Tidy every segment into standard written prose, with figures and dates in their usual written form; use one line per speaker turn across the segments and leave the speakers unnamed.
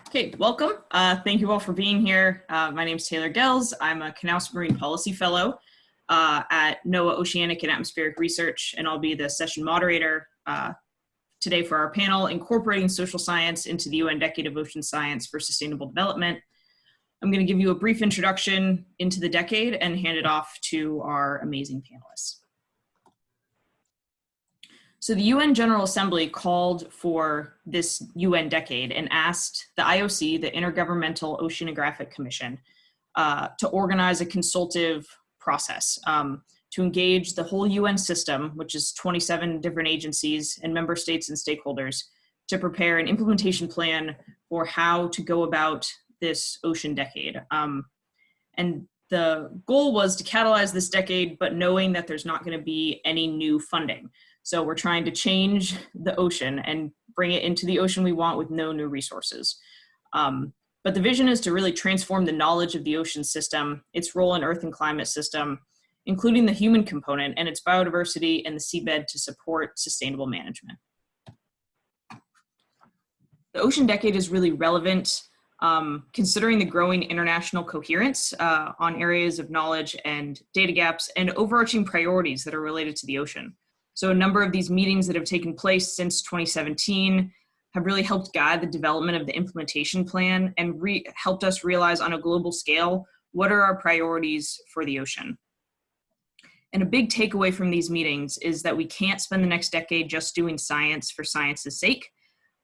Okay, welcome. Thank you all for being here. My name is Taylor Gels. I'm a Canals Marine Policy Fellow at NOAA Oceanic and Atmospheric Research, and I'll be the session moderator today for our panel, Incorporating Social Science into the UN Decade of Ocean Science for Sustainable Development. I'm going to give you a brief introduction into the decade and hand it off to our amazing panelists. So the UN General Assembly called for this UN decade and asked the IOC, the Intergovernmental Oceanographic Commission, to organize a consultative process to engage the whole UN system, which is 27 different agencies and member states and stakeholders, to prepare an implementation plan for how to go about this ocean decade. And the goal was to catalyze this decade, but knowing that there's not going to be any new funding. So we're trying to change the ocean and bring it into the ocean we want with no new resources. But the vision is to really transform the knowledge of the ocean system, its role in Earth and climate system, including the human component and its biodiversity and the seabed to support sustainable management. The ocean decade is really relevant considering the growing international coherence on areas of knowledge and data gaps and overarching priorities that are related to the ocean. So a number of these meetings that have taken place since 2017 have really helped guide the development of the implementation plan and helped us realize on a global scale, what are our priorities for the ocean? And a big takeaway from these meetings is that we can't spend the next decade just doing science for science's sake.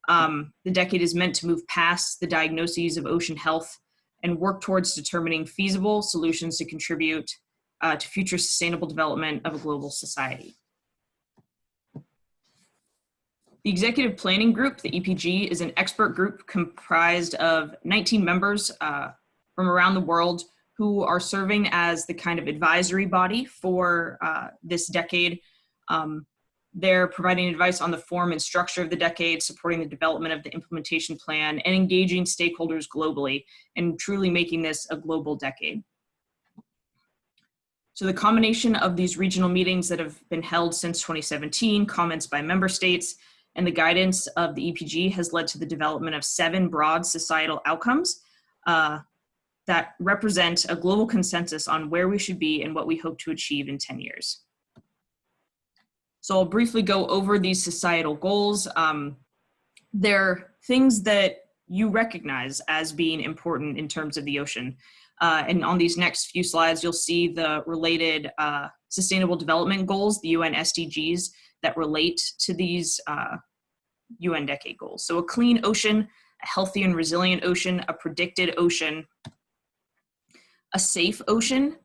The decade is meant to move past the diagnoses of ocean health and work towards determining feasible solutions to contribute to future sustainable development of a global society. The Executive Planning Group, the EPG, is an expert group comprised of 19 members from around the world who are serving as the kind of advisory body for this decade. They're providing advice on the form and structure of the decade, supporting the development of the implementation plan, and engaging stakeholders globally, and truly making this a global decade. So the combination of these regional meetings that have been held since 2017, comments by member states, and the guidance of the EPG has led to the development of 7 broad societal outcomes that represent a global consensus on where we should be and what we hope to achieve in 10 years. So I'll briefly go over these societal goals. They're things that you recognize as being important in terms of the ocean. And on these next few slides, you'll see the related sustainable development goals, the UN SDGs, that relate to these UN decade goals. So a clean ocean, a healthy and resilient ocean, a predicted ocean, a safe ocean,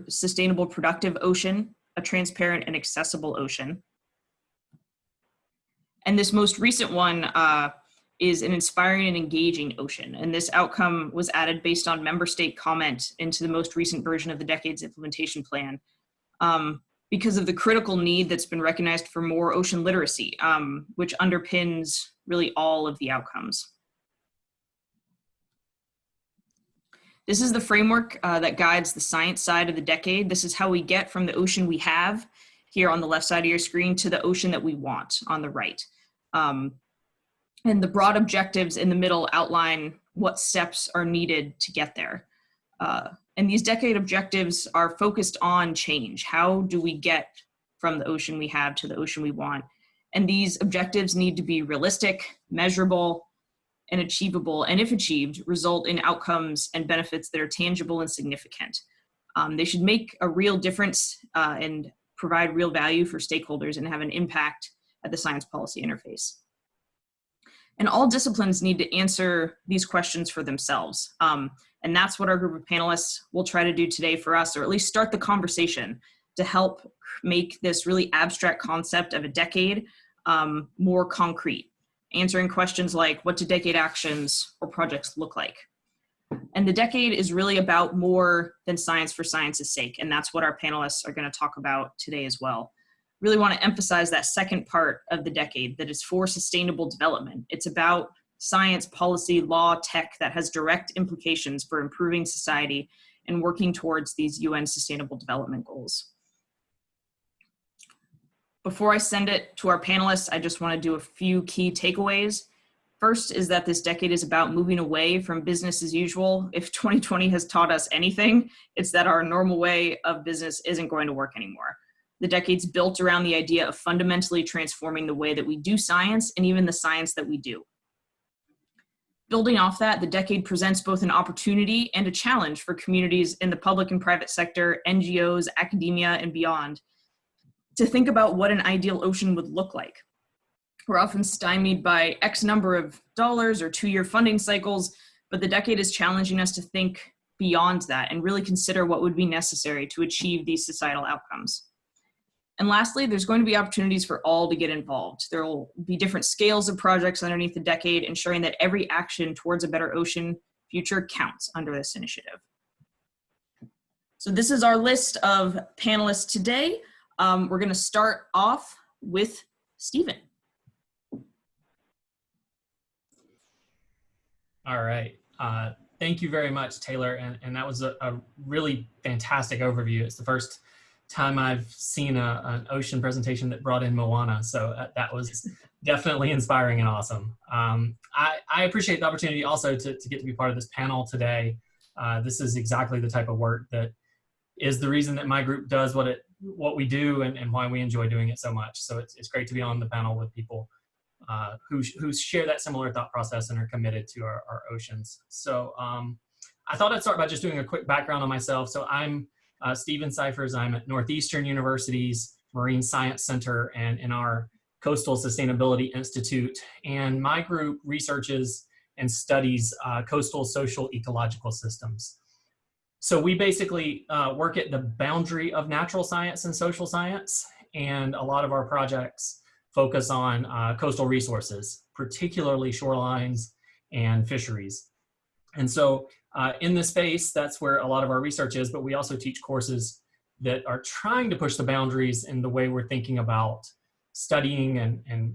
sustainable productive ocean, a transparent and accessible ocean. And this most recent one is an inspiring and engaging ocean. And this outcome was added based on member state comment into the most recent version of the decade's implementation plan. Because of the critical need that's been recognized for more ocean literacy, which underpins really all of the outcomes. This is the framework that guides the science side of the decade. This is how we get from the ocean we have here on the left side of your screen to the ocean that we want on the right. And the broad objectives in the middle outline what steps are needed to get there. And these decade objectives are focused on change. How do we get from the ocean we have to the ocean we want? And these objectives need to be realistic, measurable, and achievable, and if achieved, result in outcomes and benefits that are tangible and significant. They should make a real difference and provide real value for stakeholders and have an impact at the science policy interface. And all disciplines need to answer these questions for themselves. And that's what our group of panelists will try to do today for us, or at least start the conversation to help make this really abstract concept of a decade more concrete, answering questions like, what do decade actions or projects look like? And the decade is really about more than science for science's sake, and that's what our panelists are going to talk about today as well. Really want to emphasize that second part of the decade that is for sustainable development. It's about science, policy, law, tech that has direct implications for improving society and working towards these UN Sustainable Development Goals. Before I send it to our panelists, I just want to do a few key takeaways. First is that this decade is about moving away from business as usual. If 2020 has taught us anything, it's that our normal way of business isn't going to work anymore. The decade's built around the idea of fundamentally transforming the way that we do science and even the science that we do. Building off that, the decade presents both an opportunity and a challenge for communities in the public and private sector, NGOs, academia, and beyond, to think about what an ideal ocean would look like. We're often stymied by X number of dollars or 2-year funding cycles, but the decade is challenging us to think beyond that and really consider what would be necessary to achieve these societal outcomes. And lastly, there's going to be opportunities for all to get involved. There will be different scales of projects underneath the decade, ensuring that every action towards a better ocean future counts under this initiative. So this is our list of panelists today. We're going to start off with Stephen.
All right. Thank you very much, Taylor. And that was a really fantastic overview. It's the first time I've seen an ocean presentation that brought in Moana. So that was definitely inspiring and awesome. I appreciate the opportunity also to get to be part of this panel today. This is exactly the type of work that is the reason that my group does what we do and why we enjoy doing it so much. So it's great to be on the panel with people who share that similar thought process and are committed to our oceans. So I thought I'd start by just doing a quick background on myself. So I'm Stephen Scyphers. I'm at Northeastern University's Marine Science Center and in our Coastal Sustainability Institute. And my group researches and studies coastal social ecological systems. So we basically work at the boundary of natural science and social science. And a lot of our projects focus on coastal resources, particularly shorelines and fisheries. And so in this space, that's where a lot of our research is, but we also teach courses that are trying to push the boundaries in the way we're thinking about studying and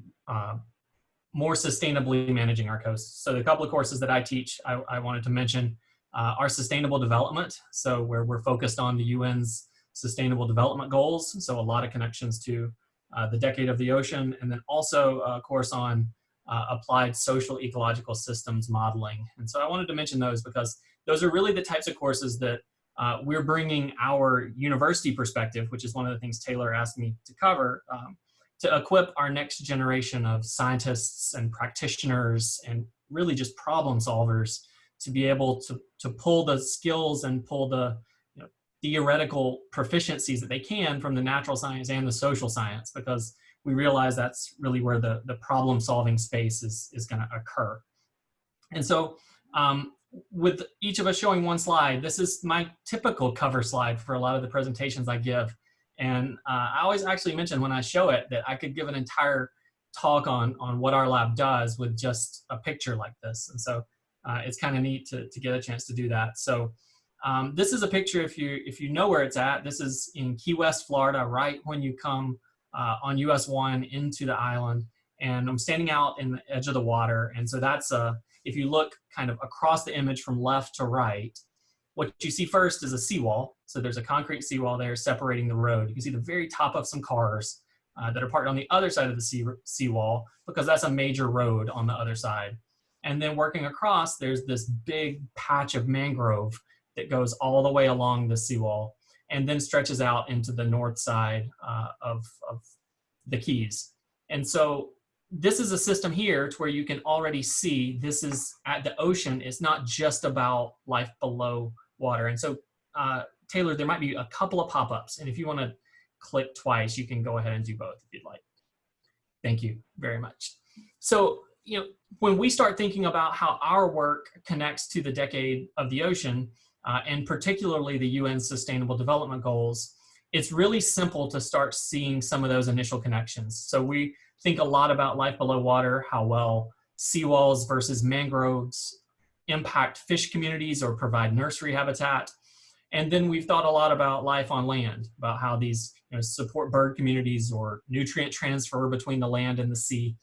more sustainably managing our coasts. So the couple of courses that I teach, I wanted to mention are sustainable development. So where we're focused on the UN's sustainable development goals. So a lot of connections to the decade of the ocean, and then also a course on applied social ecological systems modeling. And so I wanted to mention those because those are really the types of courses that we're bringing our university perspective, which is one of the things Taylor asked me to cover, to equip our next generation of scientists and practitioners and really just problem solvers to be able to pull the skills and pull the theoretical proficiencies that they can from the natural science and the social science, because we realize that's really where the problem solving space is going to occur. And so with each of us showing one slide, this is my typical cover slide for a lot of the presentations I give. And I always actually mention when I show it that I could give an entire talk on what our lab does with just a picture like this. And so it's kind of neat to get a chance to do that. So this is a picture, if you know where it's at. This is in Key West, Florida, right when you come on US 1 into the island. And I'm standing out in the edge of the water. And so that's, if you look kind of across the image from left to right, what you see first is a seawall. So there's a concrete seawall there separating the road. You can see the very top of some cars that are parked on the other side of the seawall, because that's a major road on the other side. And then working across, there's this big patch of mangrove that goes all the way along the seawall and then stretches out into the north side of the Keys. And so this is a system here to where you can already see this is at the ocean. It's not just about life below water. And so Taylor, there might be a couple of pop-ups, and if you want to click twice, you can go ahead and do both if you'd like. Thank you very much. So, when we start thinking about how our work connects to the decade of the ocean, and particularly the UN Sustainable Development Goals, it's really simple to start seeing some of those initial connections. So we think a lot about life below water, how well seawalls versus mangroves impact fish communities or provide nursery habitat. And then we've thought a lot about life on land, about how these support bird communities or nutrient transfer between the land and the sea.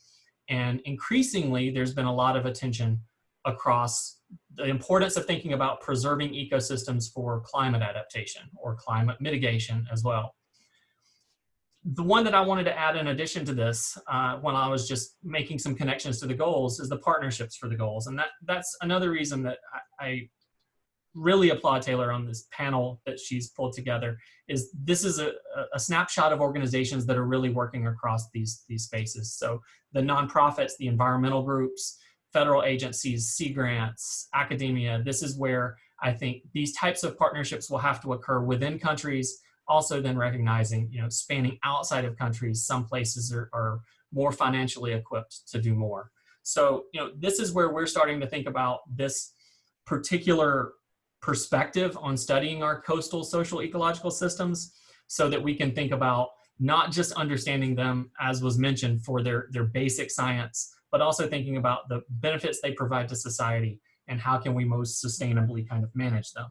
And increasingly, there's been a lot of attention across the importance of thinking about preserving ecosystems for climate adaptation or climate mitigation as well. The one that I wanted to add in addition to this, when I was just making some connections to the goals, is the partnerships for the goals. And that's another reason that I really applaud Taylor on this panel that she's pulled together. Is this is a snapshot of organizations that are really working across these spaces. So the nonprofits, the environmental groups, federal agencies, sea grants, academia, this is where I think these types of partnerships will have to occur within countries. Also then recognizing, spanning outside of countries, some places are more financially equipped to do more. So, this is where we're starting to think about this particular perspective on studying our coastal social ecological systems, so that we can think about not just understanding them, as was mentioned, for their basic science, but also thinking about the benefits they provide to society and how can we most sustainably kind of manage them.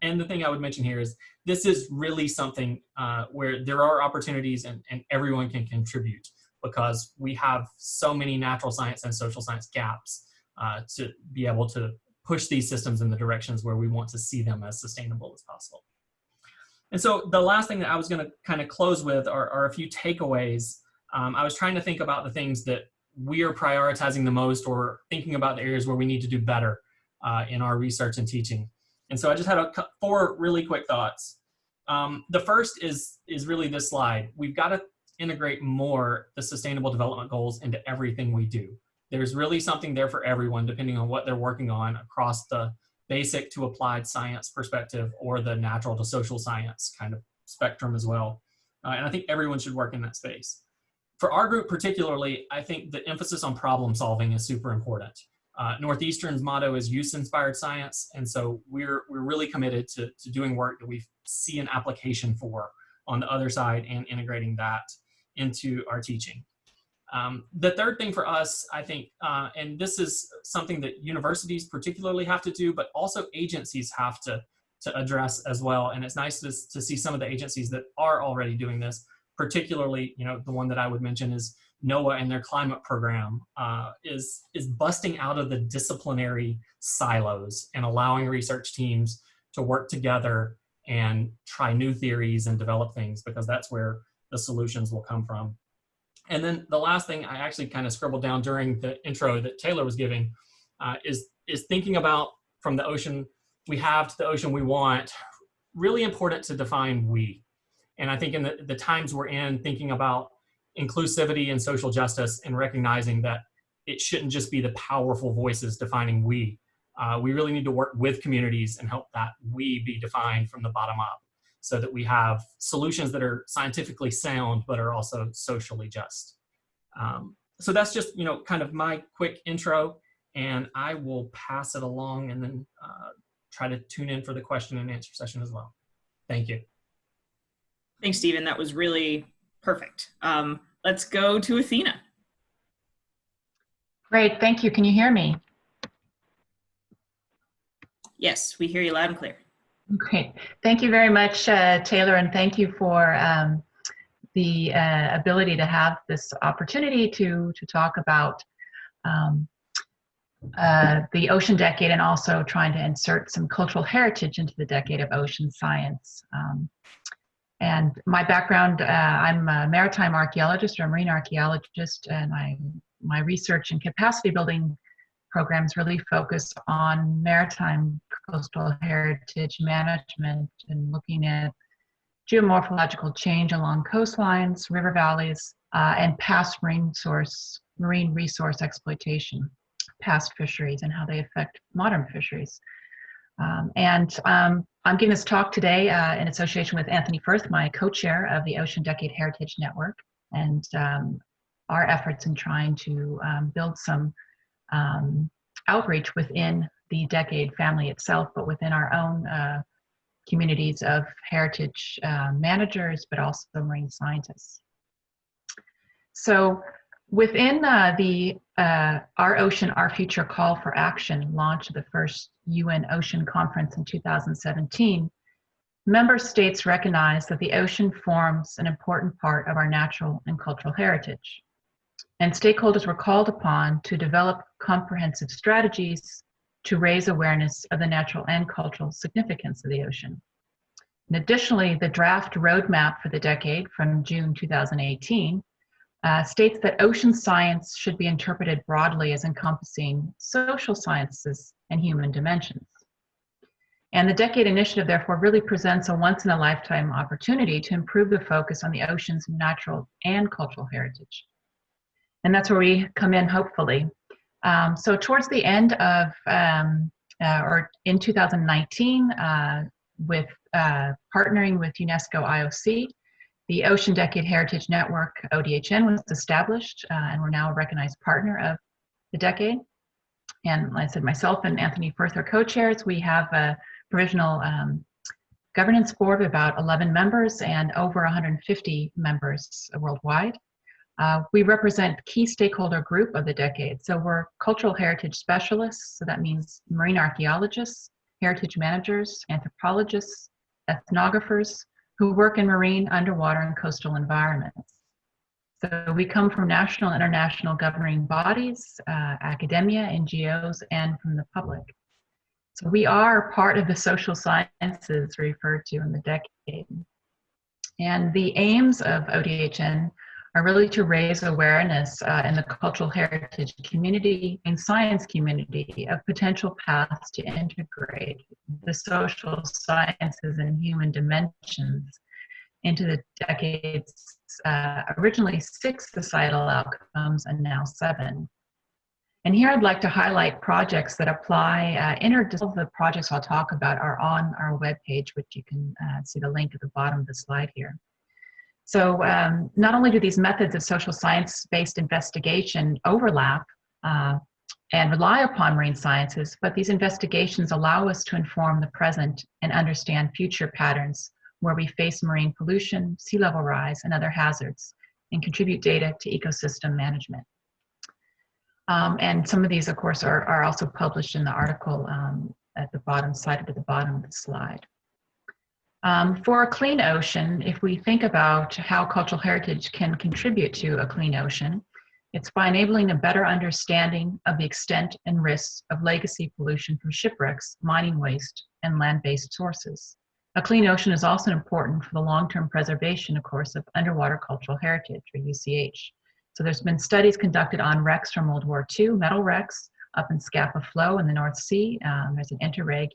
And the thing I would mention here is this is really something where there are opportunities and everyone can contribute, because we have so many natural science and social science gaps to be able to push these systems in the directions where we want to see them as sustainable as possible. And so the last thing that I was going to kind of close with are a few takeaways. I was trying to think about the things that we are prioritizing the most, or thinking about the areas where we need to do better in our research and teaching. And so I just had 4 really quick thoughts. The first is really this slide. We've got to integrate more the Sustainable Development Goals into everything we do. There's really something there for everyone, depending on what they're working on across the basic to applied science perspective, or the natural to social science kind of spectrum as well. And I think everyone should work in that space. For our group particularly, I think the emphasis on problem solving is super important. Northeastern's motto is use-inspired science, and so we're really committed to doing work that we see an application for on the other side, and integrating that into our teaching. The third thing for us, I think, and this is something that universities particularly have to do, but also agencies have to address as well. And it's nice to see some of the agencies that are already doing this, particularly, the one that I would mention is NOAA, and their climate program is busting out of the disciplinary silos and allowing research teams to work together and try new theories and develop things, because that's where the solutions will come from. And then the last thing I actually kind of scribbled down during the intro that Taylor was giving is thinking about, from the ocean we have to the ocean we want, really important to define we. And I think in the times we're in, thinking about inclusivity and social justice, and recognizing that it shouldn't just be the powerful voices defining we. We really need to work with communities and help that we be defined from the bottom up, so that we have solutions that are scientifically sound, but are also socially just. So that's just, kind of my quick intro, and I will pass it along and then try to tune in for the question and answer session as well. Thank you.
Thanks, Stephen. That was really perfect. Let's go to Athena.
Great, thank you. Can you hear me?
Yes, we hear you loud and clear.
Great. Thank you very much, Taylor, and thank you for the ability to have this opportunity to talk about the ocean decade, and also trying to insert some cultural heritage into the decade of ocean science. And my background, I'm a maritime archaeologist, or a marine archaeologist, and my research and capacity building programs really focus on maritime coastal heritage management, and looking at geomorphological change along coastlines, river valleys, and past marine resource exploitation, past fisheries, and how they affect modern fisheries. I'm giving this talk today in association with Anthony Firth, my co-chair of the Ocean Decade Heritage Network, and our efforts in trying to build some outreach within the decade family itself, but within our own communities of heritage managers, but also marine scientists. So within Our Ocean, Our Future call for action, launch of the first UN Ocean Conference in 2017, member states recognize that the ocean forms an important part of our natural and cultural heritage. And stakeholders were called upon to develop comprehensive strategies to raise awareness of the natural and cultural significance of the ocean. And additionally, the draft roadmap for the decade from June 2018 states that ocean science should be interpreted broadly as encompassing social sciences and human dimensions. And the Decade Initiative, therefore, really presents a once-in-a-lifetime opportunity to improve the focus on the ocean's natural and cultural heritage. And that's where we come in, hopefully. So towards the end of, or in 2019, with partnering with UNESCO IOC, the Ocean Decade Heritage Network, ODHN, was established, and we're now a recognized partner of the decade. And like I said, myself and Anthony Firth are co-chairs. We have a provisional governance board of about 11 members and over 150 members worldwide. We represent key stakeholder group of the decade. So we're cultural heritage specialists. So that means marine archaeologists, heritage managers, anthropologists, ethnographers who work in marine, underwater, and coastal environments. So we come from national and international governing bodies, academia, NGOs, and from the public. So we are part of the social sciences referred to in the decade. And the aims of ODHN are really to raise awareness in the cultural heritage community and science community of potential paths to integrate the social sciences and human dimensions into the decade's originally 6 societal outcomes and now 7. And here I'd like to highlight projects that apply, the projects I'll talk about are on our webpage, which you can see the link at the bottom of the slide here. So not only do these methods of social science-based investigation overlap and rely upon marine sciences, but these investigations allow us to inform the present and understand future patterns where we face marine pollution, sea level rise, and other hazards, and contribute data to ecosystem management. And some of these, of course, are also published in the article at the bottom, cited at the bottom of the slide. For a clean ocean, if we think about how cultural heritage can contribute to a clean ocean, it's by enabling a better understanding of the extent and risks of legacy pollution from shipwrecks, mining waste, and land-based sources. A clean ocean is also important for the long-term preservation, of course, of underwater cultural heritage, or UCH. So there's been studies conducted on wrecks from World War II, metal wrecks up in Scapa Flow in the North Sea. There's an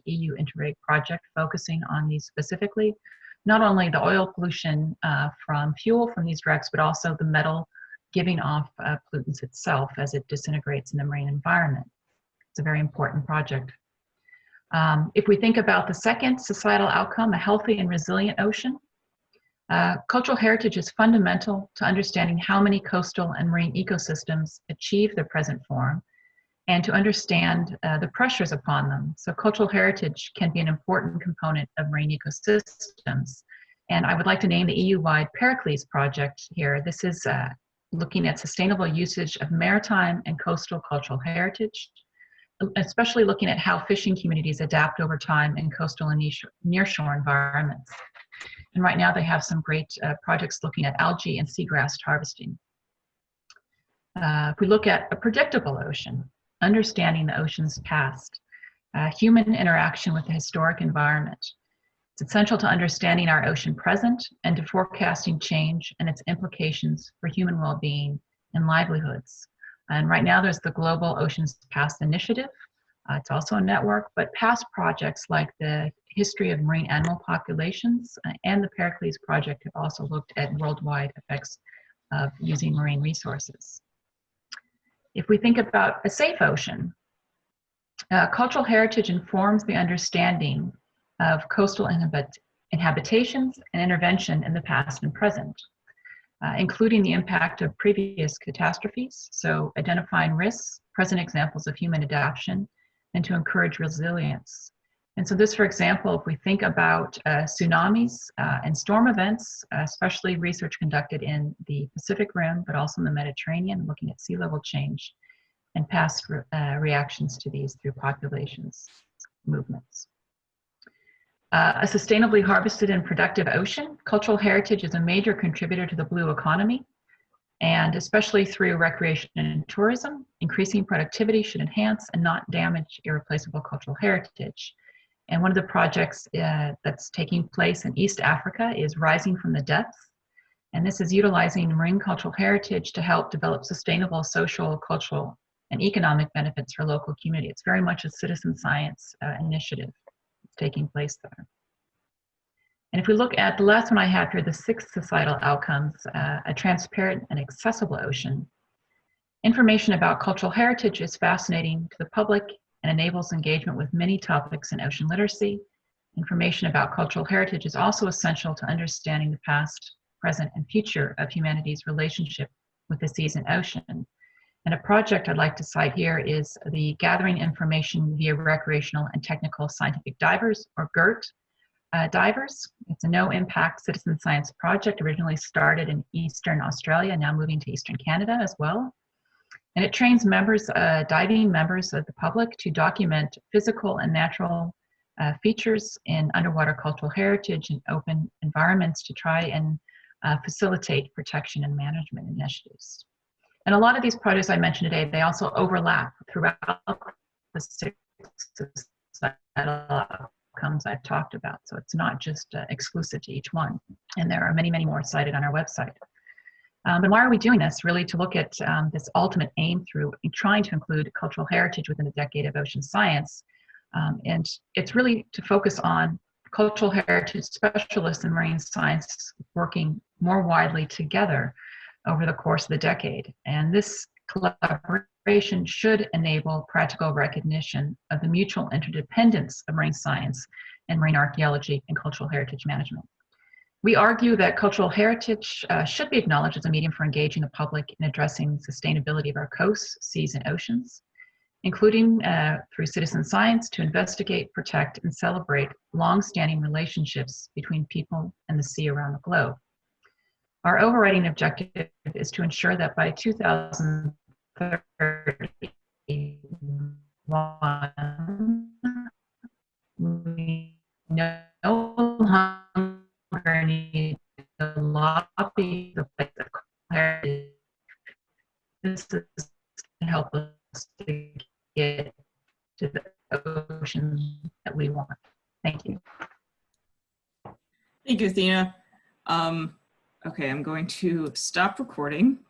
EU Interreg project focusing on these specifically. Not only the oil pollution from fuel from these wrecks, but also the metal giving off pollutants itself as it disintegrates in the marine environment. It's a very important project. If we think about the second societal outcome, a healthy and resilient ocean, cultural heritage is fundamental to understanding how many coastal and marine ecosystems achieve their present form and to understand the pressures upon them. So cultural heritage can be an important component of marine ecosystems. And I would like to name the EU-wide Pericles project here. This is looking at sustainable usage of maritime and coastal cultural heritage, especially looking at how fishing communities adapt over time in coastal and nearshore environments. And right now they have some great projects looking at algae and seagrass harvesting. If we look at a predictable ocean, understanding the ocean's past, human interaction with the historic environment. It's essential to understanding our ocean present and to forecasting change and its implications for human well-being and livelihoods. And right now there's the Global Oceans Past Initiative. It's also a network, but past projects like the History of Marine Animal Populations and the Pericles Project have also looked at worldwide effects of using marine resources. If we think about a safe ocean, cultural heritage informs the understanding of coastal inhabitations and intervention in the past and present, including the impact of previous catastrophes, so identifying risks, present examples of human adaptation, and to encourage resilience. And so this, for example, if we think about tsunamis and storm events, especially research conducted in the Pacific Rim, but also in the Mediterranean, looking at sea level change and past reactions to these through populations movements. A sustainably harvested and productive ocean, cultural heritage is a major contributor to the blue economy, and especially through recreation and tourism, increasing productivity should enhance and not damage irreplaceable cultural heritage. And one of the projects that's taking place in East Africa is Rising from the Depths. And this is utilizing marine cultural heritage to help develop sustainable social, cultural, and economic benefits for local community. It's very much a citizen science initiative that's taking place there. And if we look at the last one I have here, the 6 societal outcomes, a transparent and accessible ocean. Information about cultural heritage is fascinating to the public and enables engagement with many topics in ocean literacy. Information about cultural heritage is also essential to understanding the past, present, and future of humanity's relationship with the seas and ocean. And a project I'd like to cite here is the Gathering Information via Recreational and Technical Scientific Divers, or GERT divers. It's a no-impact citizen science project, originally started in Eastern Australia, now moving to Eastern Canada as well. And it trains members, diving members of the public to document physical and natural features in underwater cultural heritage and open environments to try and facilitate protection and management initiatives. And a lot of these projects I mentioned today, they also overlap throughout the 6 societal outcomes I've talked about. So it's not just exclusive to each one. And there are many, many more cited on our website. And why are we doing this? Really to look at this ultimate aim through trying to include cultural heritage within a decade of ocean science. And it's really to focus on cultural heritage specialists in marine science working more widely together over the course of the decade. And this collaboration should enable practical recognition of the mutual interdependence of marine science and marine archaeology and cultural heritage management. We argue that cultural heritage should be acknowledged as a medium for engaging the public in addressing sustainability of our coasts, seas, and oceans, including through citizen science to investigate, protect, and celebrate long-standing relationships between people and the sea around the globe. Our overriding objective is to ensure that by 2031, we no longer need to lobby the place of clarity. This is to help us to get to the ocean that we want. Thank you.
Thank you, Athena. Okay, I'm going to stop recording.